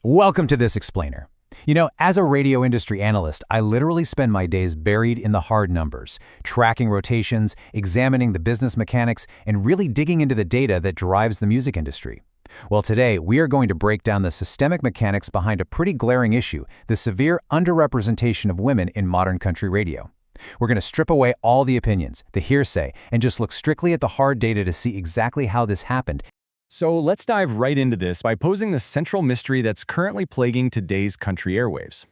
Welcome to This Explainer. As a radio industry analyst, I literally spend my days buried in the hard numbers, tracking rotations, examining the business mechanics, and really digging into the data that drives the music industry. Well, today, we are going to break down the systemic mechanics behind a pretty glaring issue, the severe underrepresentation of women in modern country radio. We're going to strip away all the opinions, the hearsay, and just look strictly at the hard data to see exactly how this happened. So let's dive right into this by posing the central mystery that's currently plaguing today's country airwaves.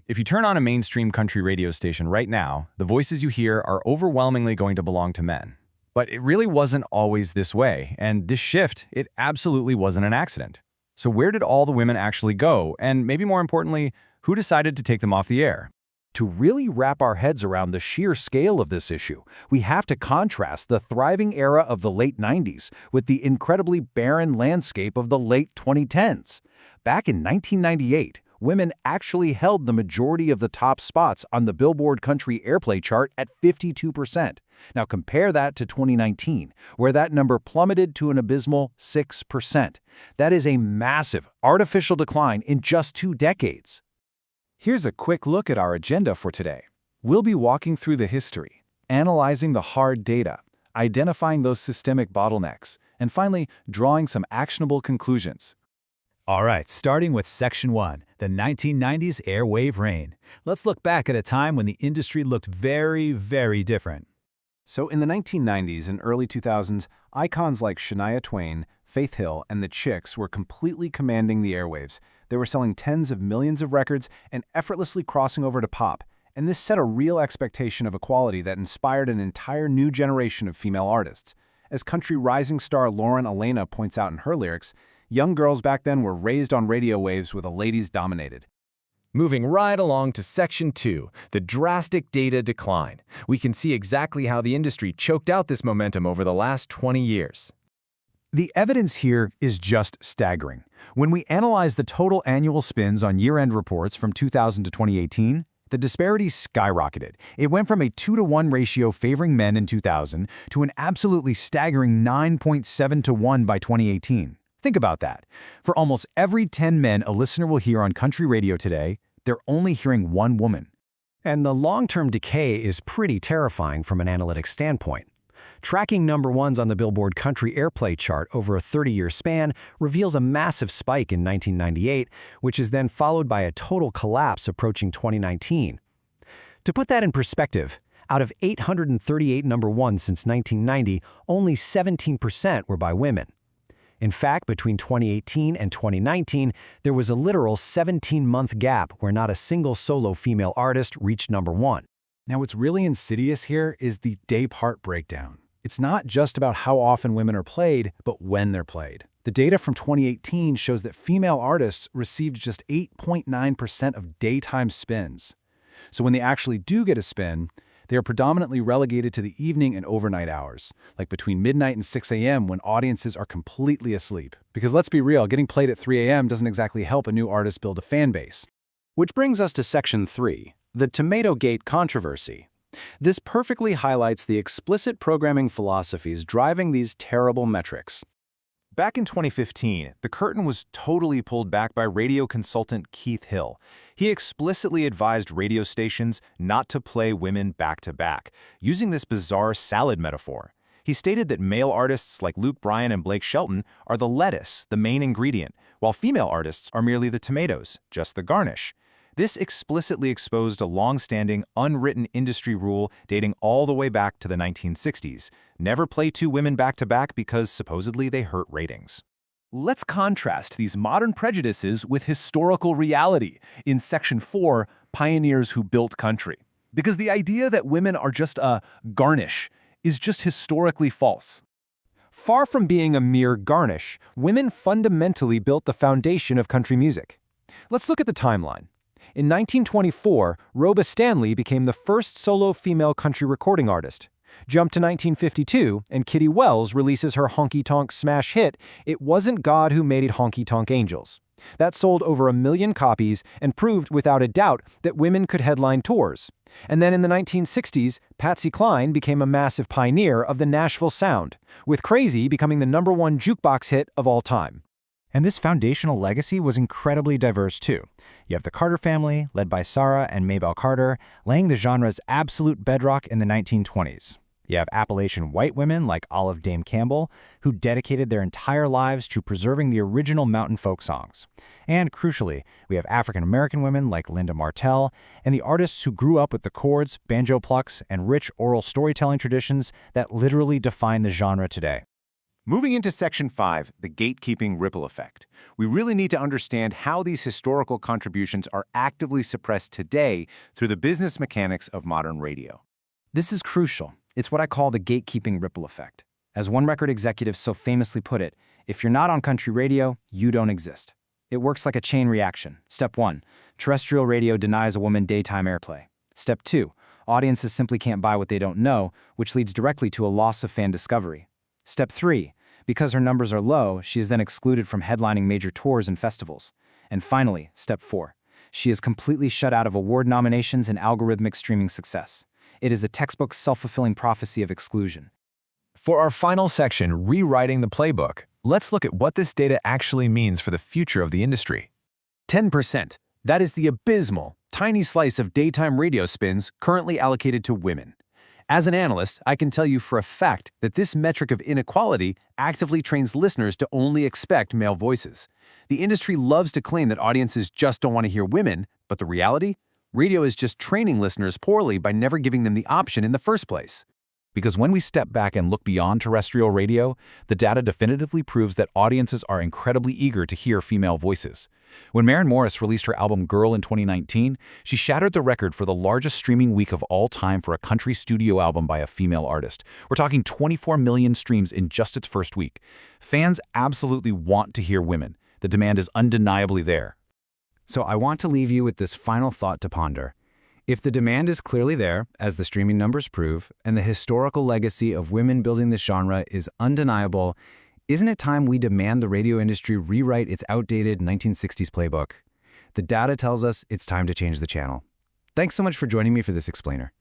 If you turn on a mainstream country radio station right now, the voices you hear are overwhelmingly going to belong to men. But it really wasn't always this way, and this shift, it absolutely wasn't an accident. So where did all the women actually go, and maybe more importantly, who decided to take them off the air? To really wrap our heads around the sheer scale of this issue, we have to contrast the thriving era of the late 90s with the incredibly barren landscape of the late 2010s. Back in 1998, women actually held the majority of the top spots on the Billboard Country Airplay chart at 52%. Now compare that to 2019, where that number plummeted to an abysmal 6%. That is a massive, artificial decline in just 2 decades. Here's a quick look at our agenda for today. We'll be walking through the history, analyzing the hard data, identifying those systemic bottlenecks, and finally, drawing some actionable conclusions. All right, starting with Section 1, the 1990s airwave reign. Let's look back at a time when the industry looked very, very different. So in the 1990s and early 2000s, icons like Shania Twain, Faith Hill, and the Chicks were completely commanding the airwaves. They were selling tens of millions of records and effortlessly crossing over to pop, and this set a real expectation of equality that inspired an entire new generation of female artists. As country rising star Lauren Alaina points out in her lyrics, young girls back then were raised on radio waves where the ladies dominated. Moving right along to Section 2, the drastic data decline. We can see exactly how the industry choked out this momentum over the last 20 years. The evidence here is just staggering. When we analyze the total annual spins on year-end reports from 2000 to 2018, the disparity skyrocketed. It went from a 2-to-1 ratio favoring men in 2000 to an absolutely staggering 9.7-to-1 by 2018. Think about that. For almost every 10 men a listener will hear on country radio today, they're only hearing one woman. And the long-term decay is pretty terrifying from an analytics standpoint. Tracking number ones on the Billboard Country Airplay chart over a 30-year span reveals a massive spike in 1998, which is then followed by a total collapse approaching 2019. To put that in perspective, out of 838 number ones since 1990, only 17% were by women. In fact, between 2018 and 2019, there was a literal 17-month gap where not a single solo female artist reached number one. Now, what's really insidious here is the day-part breakdown. It's not just about how often women are played, but when they're played. The data from 2018 shows that female artists received just 8.9% of daytime spins. So when they actually do get a spin, they are predominantly relegated to the evening and overnight hours, like between midnight and 6 a.m. when audiences are completely asleep. Because let's be real, getting played at 3 a.m. doesn't exactly help a new artist build a fan base. Which brings us to Section 3, the Tomatogate controversy. This perfectly highlights the explicit programming philosophies driving these terrible metrics. Back in 2015, the curtain was totally pulled back by radio consultant Keith Hill. He explicitly advised radio stations not to play women back-to-back, using this bizarre salad metaphor. He stated that male artists like Luke Bryan and Blake Shelton are the lettuce, the main ingredient, while female artists are merely the tomatoes, just the garnish. This explicitly exposed a long-standing, unwritten industry rule dating all the way back to the 1960s. Never play two women back-to-back because supposedly they hurt ratings. Let's contrast these modern prejudices with historical reality in Section 4, Pioneers Who Built Country. Because the idea that women are just a garnish is just historically false. Far from being a mere garnish, women fundamentally built the foundation of country music. Let's look at the timeline. In 1924, Rhoda Stanley became the first solo female country recording artist. Jump to 1952, and Kitty Wells releases her honky-tonk smash hit, It Wasn't God Who Made It Honky Tonk Angels. That sold over 1 million copies and proved without a doubt that women could headline tours. And then in the 1960s, Patsy Cline became a massive pioneer of the Nashville sound, with Crazy becoming the #1 jukebox hit of all time. And this foundational legacy was incredibly diverse too. You have the Carter family, led by Sara and Maybelle Carter, laying the genre's absolute bedrock in the 1920s. You have Appalachian white women like Olive Dame Campbell, who dedicated their entire lives to preserving the original mountain folk songs. And crucially, we have African-American women like Linda Martell and the artists who grew up with the chords, banjo plucks, and rich oral storytelling traditions that literally define the genre today. Moving into Section 5, the gatekeeping ripple effect. We really need to understand how these historical contributions are actively suppressed today through the business mechanics of modern radio. This is crucial. It's what I call the gatekeeping ripple effect. As one record executive so famously put it, if you're not on country radio, you don't exist. It works like a chain reaction. Step 1, terrestrial radio denies a woman daytime airplay. Step 2, audiences simply can't buy what they don't know, which leads directly to a loss of fan discovery. Step 3, because her numbers are low, she is then excluded from headlining major tours and festivals. And finally, Step 4, she is completely shut out of award nominations and algorithmic streaming success. It is a textbook self-fulfilling prophecy of exclusion. For our final section, Rewriting the Playbook, let's look at what this data actually means for the future of the industry. 10%. That is the abysmal, tiny slice of daytime radio spins currently allocated to women. As an analyst, I can tell you for a fact that this metric of inequality actively trains listeners to only expect male voices. The industry loves to claim that audiences just don't want to hear women, but the reality? Radio is just training listeners poorly by never giving them the option in the first place. Because when we step back and look beyond terrestrial radio, the data definitively proves that audiences are incredibly eager to hear female voices. When Maren Morris released her album Girl in 2019, she shattered the record for the largest streaming week of all time for a country studio album by a female artist. We're talking 24 million streams in just its first week. Fans absolutely want to hear women. The demand is undeniably there. So I want to leave you with this final thought to ponder. If the demand is clearly there, as the streaming numbers prove, and the historical legacy of women building this genre is undeniable, isn't it time we demand the radio industry rewrite its outdated 1960s playbook? The data tells us it's time to change the channel. Thanks so much for joining me for this explainer.